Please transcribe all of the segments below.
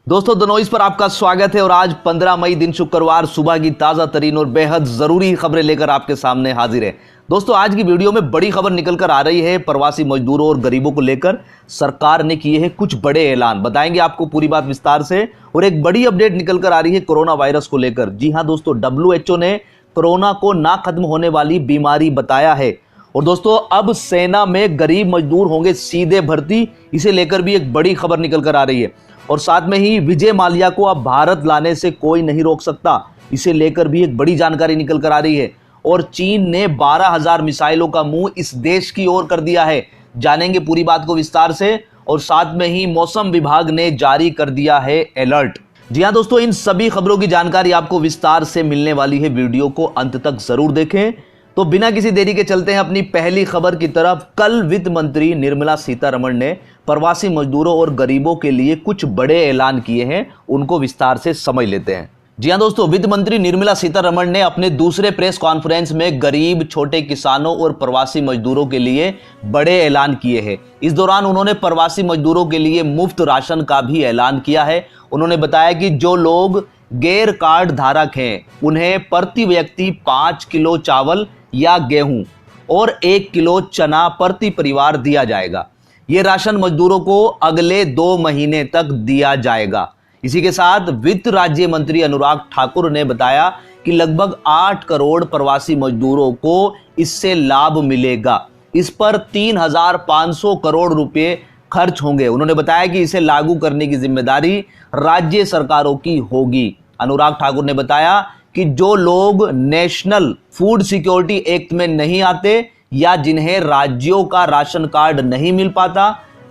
दोस्तों दनोइस पर आपका स्वागत है और आज 15 मई दिन शुक्रवार सुबह की ताजा तरीन और बेहद जरूरी खबरें लेकर आपके सामने हाजिर है। दोस्तों आज की वीडियो में बड़ी खबर निकल कर आ रही है प्रवासी मजदूरों और गरीबों को लेकर। सरकार ने किए हैं कुछ बड़े ऐलान, बताएंगे आपको पूरी बात विस्तार से। और एक बड़ी अपडेट निकल कर आ रही है कोरोना वायरस को लेकर। जी हां दोस्तों, WHO ने कोरोना को ना खत्म होने वाली बीमारी बताया है। और दोस्तों अब सेना में गरीब मजदूर होंगे सीधे भर्ती, इसे लेकर भी एक बड़ी खबर निकल कर आ रही है। और साथ में ही विजय माल्या को अब भारत लाने से कोई नहीं रोक सकता, इसे लेकर भी एक बड़ी जानकारी निकल कर आ रही है। और चीन ने 12,000 मिसाइलों का मुंह इस देश की ओर कर दिया है, जानेंगे पूरी बात को विस्तार से। और साथ में ही मौसम विभाग ने जारी कर दिया है अलर्ट। जी हां दोस्तों, इन सभी खबरों की जानकारी आपको विस्तार से मिलने वाली है, वीडियो को अंत तक जरूर देखें। तो बिना किसी देरी के चलते हैं अपनी पहली खबर की तरफ। कल वित्त मंत्री निर्मला सीतारमण ने प्रवासी मजदूरों और गरीबों के लिए कुछ बड़े ऐलान किए हैं, उनको विस्तार से समझ लेते हैं। जी हां दोस्तों, वित्त मंत्री निर्मला सीतारमण ने अपने दूसरे प्रेस कॉन्फ्रेंस में गरीब, छोटे किसानों और प्रवासी मजदूरों के लिए बड़े ऐलान किए हैं। इस दौरान उन्होंने प्रवासी मजदूरों के लिए मुफ्त राशन का भी ऐलान किया है। उन्होंने बताया कि जो लोग गैर कार्ड धारक हैं उन्हें प्रति व्यक्ति 5 किलो चावल या गेहूं और 1 किलो चना प्रति परिवार दिया जाएगा। यह राशन मजदूरों को अगले 2 महीने तक दिया जाएगा। इसी के साथ वित्त राज्य मंत्री अनुराग ठाकुर ने बताया कि लगभग 8 करोड़ प्रवासी मजदूरों को इससे लाभ मिलेगा। इस पर 3,500 करोड़ रुपए खर्च होंगे। उन्होंने बताया कि इसे लागू करने की जिम्मेदारी राज्य सरकारों की होगी। अनुराग ठाकुर ने बताया कि जो लोग नेशनल फूड सिक्योरिटी एक्ट में नहीं आते या जिन्हें राज्यों का राशन कार्ड नहीं मिल पाता,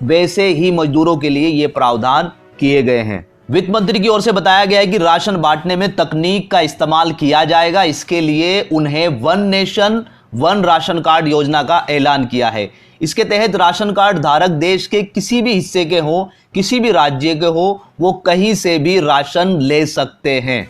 वैसे ही मजदूरों के लिए ये प्रावधान किए गए हैं। वित्त मंत्री की ओर से बताया गया है कि राशन बांटने में तकनीक का इस्तेमाल किया जाएगा। इसके लिए उन्हें one nation one ration card योजना का ऐलान किया है। इसके तहत राशन कार्ड धारक देश के किसी भी हिस्से के हो, किसी भी राज्य के हो, वो कहीं से भी राशन ले सकते हैं।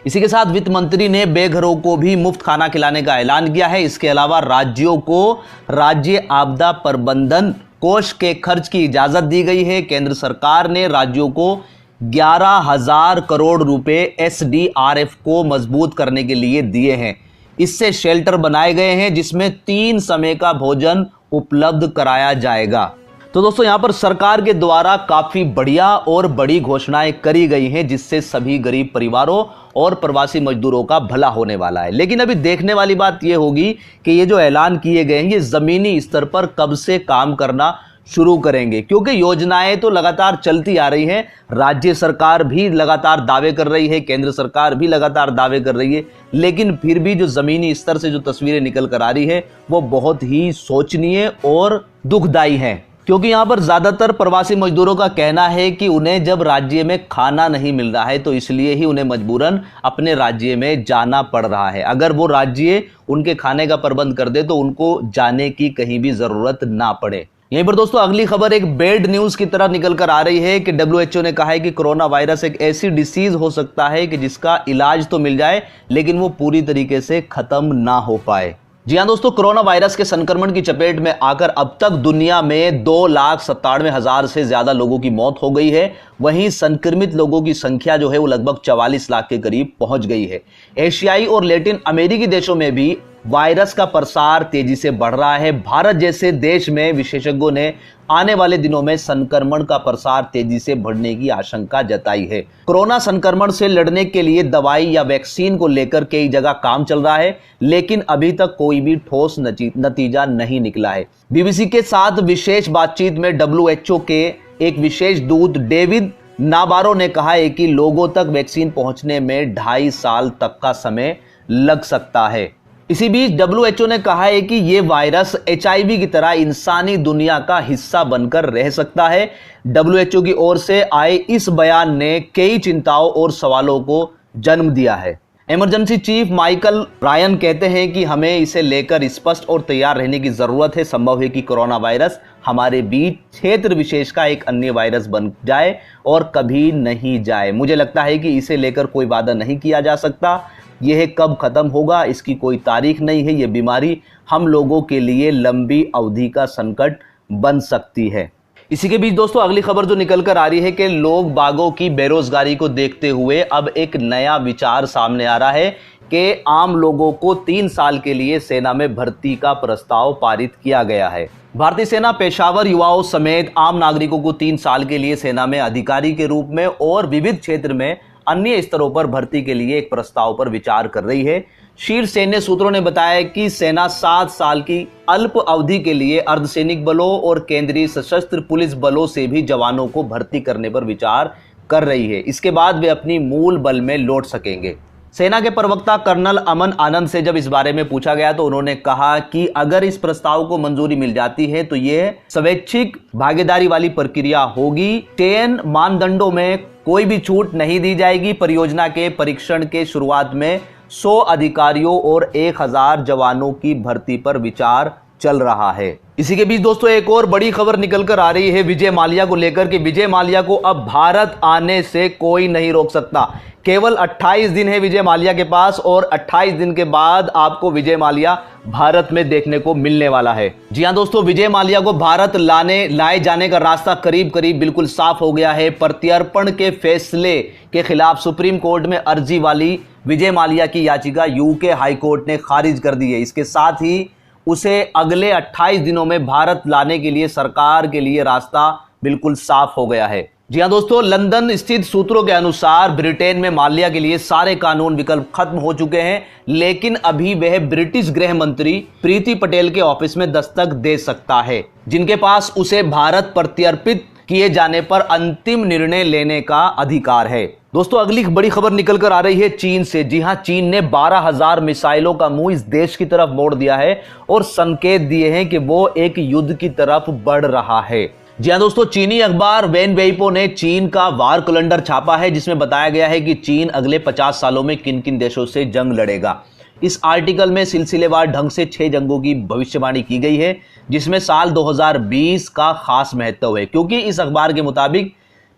इसी के साथ वित्त मंत्री ने बेघरों को भी मुफ्त खाना खिलाने का ऐलान किया है। इसके अलावा राज्यों को राज्य आपदा प्रबंधन कोष के खर्च की इजाजत दी गई है। केंद्र सरकार ने राज्यों को 11,000 करोड़ रुपए SDRF को मजबूत करने के लिए दिए हैं। इससे शेल्टर बनाए गए हैं जिसमें 3 समय का भोजन उपलब्ध कराया जाएगा। तो दोस्तों यहां पर सरकार के द्वारा काफी बढ़िया और बड़ी घोषणाएं करी गई हैं, जिससे सभी गरीब परिवारों और प्रवासी मजदूरों का भला होने वाला है। लेकिन अभी देखने वाली बात यह होगी कि ये जो ऐलान किए गए हैं ये जमीनी स्तर पर कब से काम करना शुरू करेंगे, क्योंकि योजनाएं तो लगातार चलती आ रही हैं। राज्य सरकार भी लगातार दावे कर रही है, केंद्र सरकार भी लगातार दावे कर रही है, लेकिन फिर भी जो जमीनी स्तर से जो तस्वीरें निकल कर आ रही है वो बहुत ही शोचनीय और दुखदायी है। क्योंकि यहाँ पर ज्यादातर प्रवासी मजदूरों का कहना है कि उन्हें जब राज्य में खाना नहीं मिल रहा है तो इसलिए ही उन्हें मजबूरन अपने राज्य में जाना पड़ रहा है। अगर वो राज्य उनके खाने का प्रबंध कर दे तो उनको जाने की कहीं भी जरूरत ना पड़े। यहीं पर दोस्तों अगली खबर एक बैड न्यूज की तरह निकल कर आ रही है कि WHO ने कहा है कि कोरोना वायरस एक ऐसी डिसीज हो सकता है कि जिसका इलाज तो मिल जाए लेकिन वो पूरी तरीके से खत्म ना हो पाए। जी हां दोस्तों, कोरोना वायरस के संक्रमण की चपेट में आकर अब तक दुनिया में 2,97,000 से ज्यादा लोगों की मौत हो गई है। वहीं संक्रमित लोगों की संख्या जो है वो लगभग 44 लाख के करीब पहुंच गई है। एशियाई और लैटिन अमेरिकी देशों में भी वायरस का प्रसार तेजी से बढ़ रहा है। भारत जैसे देश में विशेषज्ञों ने आने वाले दिनों में संक्रमण का प्रसार तेजी से बढ़ने की आशंका जताई है। कोरोना संक्रमण से लड़ने के लिए दवाई या वैक्सीन को लेकर कई जगह काम चल रहा है, लेकिन अभी तक कोई भी ठोस नतीजा नहीं निकला है। BBC के साथ विशेष बातचीत में WHO के एक विशेष दूत डेविड नाबारो ने कहा है कि लोगों तक वैक्सीन पहुंचने में 2.5 साल तक का समय लग सकता है। इसी बीच WHO ने कहा है कि यह वायरस HIV की तरह इंसानी दुनिया का हिस्सा बनकर रह सकता है। WHO की ओर से आए इस बयान ने कई चिंताओं और सवालों को जन्म दिया है। इमरजेंसी चीफ माइकल रायन कहते हैं कि हमें इसे लेकर स्पष्ट और तैयार रहने की जरूरत है। संभव है कि कोरोना वायरस हमारे बीच क्षेत्र विशेष का एक अन्य वायरस बन जाए और कभी नहीं जाए। मुझे लगता है कि इसे लेकर कोई वादा नहीं किया जा सकता। यह कब खत्म होगा इसकी कोई तारीख नहीं है। यह बीमारी हम लोगों के लिए लंबी अवधि का संकट बन सकती है। इसी के बीच दोस्तों अगली खबर जो निकल कर आ रही है कि लोग बागों की बेरोजगारी को देखते हुए अब एक नया विचार सामने आ रहा है कि आम लोगों को 3 साल के लिए सेना में भर्ती का प्रस्ताव पारित किया गया है। भारतीय सेना पेशावर युवाओं समेत आम नागरिकों को 3 साल के लिए सेना में अधिकारी के रूप में और विविध क्षेत्र में अन्य स्तरों पर भर्ती के लिए एक प्रस्ताव पर विचार कर रही है। शीर्ष सैन्य सूत्रों ने बताया कि सेना 7 साल की अल्प अवधि के लिए अर्धसैनिक बलों और केंद्रीय सशस्त्र पुलिस बलों से भी जवानों को भर्ती करने पर विचार कर रही है। इसके बाद वे अपनी मूल बल में लौट सकेंगे। सेना के प्रवक्ता कर्नल अमन आनंद से जब इस बारे में पूछा गया तो उन्होंने कहा कि अगर इस प्रस्ताव को मंजूरी मिल जाती है तो यह स्वैच्छिक भागीदारी वाली प्रक्रिया होगी। चयन मानदंडों में कोई भी छूट नहीं दी जाएगी। परियोजना के परीक्षण के शुरुआत में 100 अधिकारियों और 1000 जवानों की भर्ती पर विचार चल रहा है। इसी के बीच दोस्तों एक और बड़ी खबर निकल कर आ रही है विजय माल्या को लेकर कि विजय माल्या को अब भारत आने से कोई नहीं रोक सकता। केवल 28 दिन है विजय माल्या के पास और 28 दिन के बाद आपको विजय माल्या भारत में देखने को मिलने वाला है। जी हां दोस्तों, विजय माल्या को भारत लाए जाने का रास्ता करीब करीब बिल्कुल साफ हो गया है। प्रत्यर्पण के फैसले के खिलाफ सुप्रीम कोर्ट में अर्जी वाली विजय माल्या की याचिका यूके हाई कोर्ट ने खारिज कर दी है। इसके साथ ही उसे अगले 28 दिनों में भारत लाने के लिए सरकार के लिए रास्ता बिल्कुल साफ हो गया है। जी हां दोस्तों, लंदन स्थित सूत्रों के अनुसार ब्रिटेन में माल्या के लिए सारे कानून विकल्प खत्म हो चुके हैं, लेकिन अभी वह ब्रिटिश गृह मंत्री प्रीति पटेल के ऑफिस में दस्तक दे सकता है, जिनके पास उसे भारत प्रत्यर्पित किए जाने पर अंतिम निर्णय लेने का अधिकार है। दोस्तों अगली बड़ी खबर निकल कर आ रही है चीन से। जी हां, चीन ने 12,000 मिसाइलों का मुंह इस देश की तरफ मोड़ दिया है और संकेत दिए हैं कि वो एक युद्ध की तरफ बढ़ रहा है। जी हां दोस्तों, चीनी अखबार वैन वेइपो ने चीन का वार कैलेंडर छापा है, जिसमें बताया गया है कि चीन अगले 50 सालों में किन किन देशों से जंग लड़ेगा। इस आर्टिकल में सिलसिलेवार ढंग से 6 जंगों की भविष्यवाणी की गई है, जिसमें साल 2020 का खास महत्व है, क्योंकि इस अखबार के मुताबिक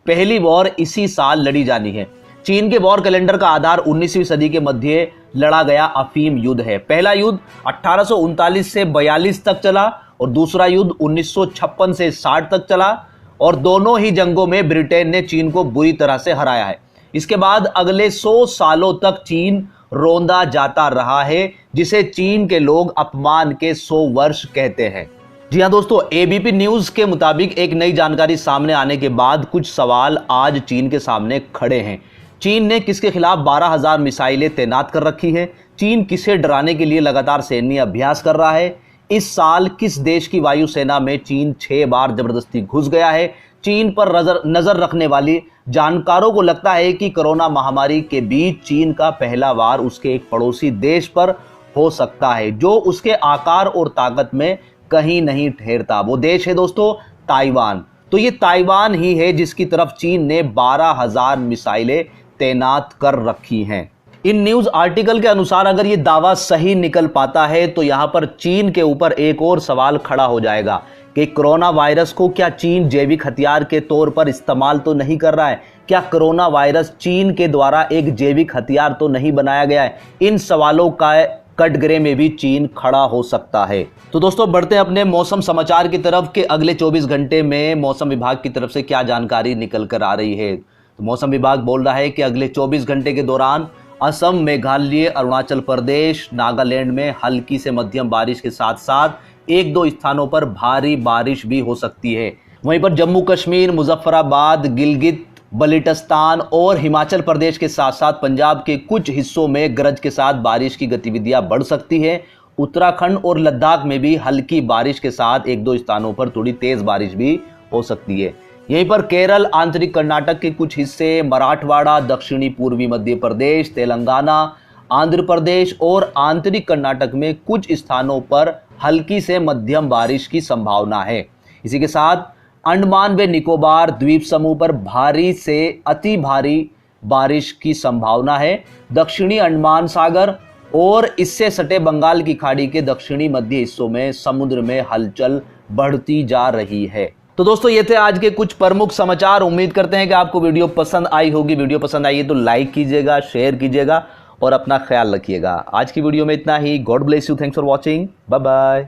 पहली वॉर इसी साल लड़ी जानी है। चीन के वॉर कैलेंडर का आधार 19वीं सदी के मध्य लड़ा गया अफीम युद्ध है। पहला युद्ध 1839 से 42 तक चला और दूसरा युद्ध 1956 से 60 तक चला और दोनों ही जंगों में ब्रिटेन ने चीन को बुरी तरह से हराया है। इसके बाद अगले 100 सालों तक चीन रोंदा जाता रहा है, जिसे चीन के लोग अपमान के 100 वर्ष कहते हैं। जी हां दोस्तों, एबीपी न्यूज के मुताबिक एक नई जानकारी सामने आने के बाद कुछ सवाल आज चीन के सामने खड़े हैं। चीन ने किसके खिलाफ 12,000 मिसाइलें तैनात कर रखी है? चीन किसे डराने के लिए लगातार सैन्य अभ्यास कर रहा है? इस साल किस देश की वायुसेना में चीन 6 बार जबरदस्ती घुस गया है? चीन पर नजर रखने वाली जानकारों को लगता है कि कोरोना महामारी के बीच चीन का पहला वार उसके एक पड़ोसी देश पर हो सकता है, जो उसके आकार और ताकत में कहीं नहीं ठहरता। वो देश है दोस्तों ताइवान। तो ये ताइवान ही है जिसकी तरफ चीन ने 12,000 मिसाइलें तैनात कर रखी हैं। इन न्यूज आर्टिकल के अनुसार अगर ये दावा सही निकल पाता है तो यहां पर चीन के ऊपर एक और सवाल खड़ा हो जाएगा कि कोरोना वायरस को क्या चीन जैविक हथियार के तौर पर इस्तेमाल तो नहीं कर रहा है? क्या कोरोना वायरस चीन के द्वारा एक जैविक हथियार तो नहीं बनाया गया है? इन सवालों का कटघरे में भी चीन खड़ा हो सकता है। तो दोस्तों बढ़ते हैं अपने मौसम समाचार की तरफ कि अगले 24 घंटे में मौसम विभाग की तरफ से क्या जानकारी निकल कर आ रही है। तो मौसम विभाग बोल रहा है कि अगले 24 घंटे के दौरान असम, मेघालय, अरुणाचल प्रदेश, नागालैंड में हल्की से मध्यम बारिश के साथ साथ 1-2 स्थानों पर भारी बारिश भी हो सकती है। वहीं पर जम्मू कश्मीर, मुजफ्फराबाद, गिलगित बल्टिस्तान और हिमाचल प्रदेश के साथ साथ पंजाब के कुछ हिस्सों में गरज के साथ बारिश की गतिविधियां बढ़ सकती है। उत्तराखंड और लद्दाख में भी हल्की बारिश के साथ 1-2 स्थानों पर थोड़ी तेज बारिश भी हो सकती है। यहीं पर केरल, आंतरिक कर्नाटक के कुछ हिस्से, मराठवाड़ा, दक्षिणी पूर्वी मध्य प्रदेश, तेलंगाना, आंध्र प्रदेश और आंतरिक कर्नाटक में कुछ स्थानों पर हल्की से मध्यम बारिश की संभावना है। इसी के साथ अंडमान व निकोबार द्वीप समूह पर भारी से अति भारी बारिश की संभावना है। दक्षिणी अंडमान सागर और इससे सटे बंगाल की खाड़ी के दक्षिणी मध्य हिस्सों में समुद्र में हलचल बढ़ती जा रही है। तो दोस्तों ये थे आज के कुछ प्रमुख समाचार। उम्मीद करते हैं कि आपको वीडियो पसंद आई होगी। वीडियो पसंद आई है तो लाइक कीजिएगा, शेयर कीजिएगा और अपना ख्याल रखिएगा। आज की वीडियो में इतना ही। God bless you. Thanks for watching. Bye bye.